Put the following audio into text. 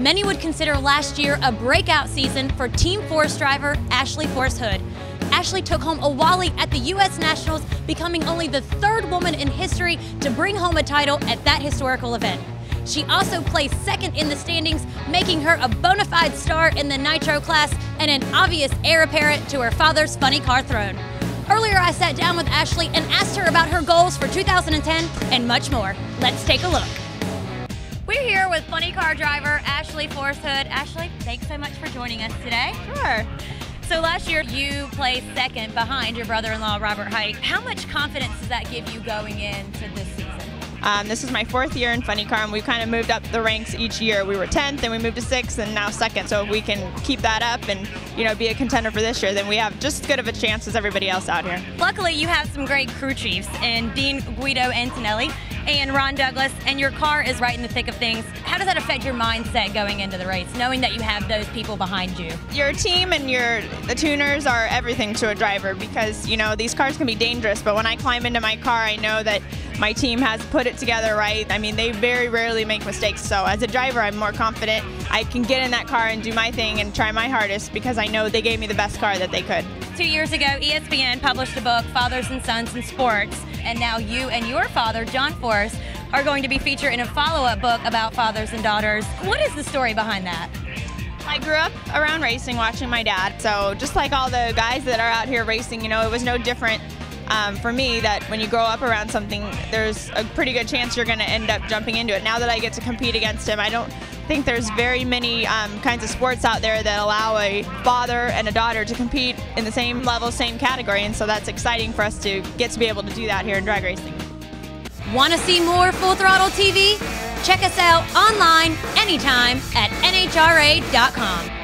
Many would consider last year a breakout season for Team Force driver Ashley Force Hood. Ashley took home a Wally at the U.S. Nationals, becoming only the third woman in history to bring home a title at that historical event. She also placed second in the standings, making her a bona fide star in the Nitro class and an obvious heir apparent to her father's funny car throne. Earlier, I sat down with Ashley and asked her about her goals for 2010 and much more. Let's take a look. We're here with funny car driver Ashley Force Hood. Ashley, thanks so much for joining us today. Sure. So last year you placed second behind your brother-in-law Robert Hike. How much confidence does that give you going into this season? This is my 4th year in funny car, and we've kind of moved up the ranks each year. We were 10th, then we moved to 6th, and now 2nd. So if we can keep that up and be a contender for this year, then we have just as good of a chance as everybody else out here. Luckily, you have some great crew chiefs in Dean Guido Antonelli and Ron Douglas, and your car is right in the thick of things. How does that affect your mindset going into the race, knowing that you have those people behind you? Your team and the tuners are everything to a driver, because these cars can be dangerous, but when I climb into my car, I know that my team has put it together right. I mean, they very rarely make mistakes, so as a driver, I'm more confident. I can get in that car and do my thing and try my hardest because I know they gave me the best car that they could. 2 years ago, ESPN published a book, Fathers and Sons in Sports, and now you and your father, John Force, are going to be featured in a follow-up book about fathers and daughters. What is the story behind that? I grew up around racing, watching my dad, so just like all the guys that are out here racing, it was no different for me that when you grow up around something, there's a pretty good chance you're going to end up jumping into it. Now that I get to compete against him, I don't think there's very many kinds of sports out there that allow a father and a daughter to compete in the same level, same category, and so that's exciting for us to get to be able to do that here in drag racing. Want to see more Full Throttle TV? Check us out online anytime at NHRA.com.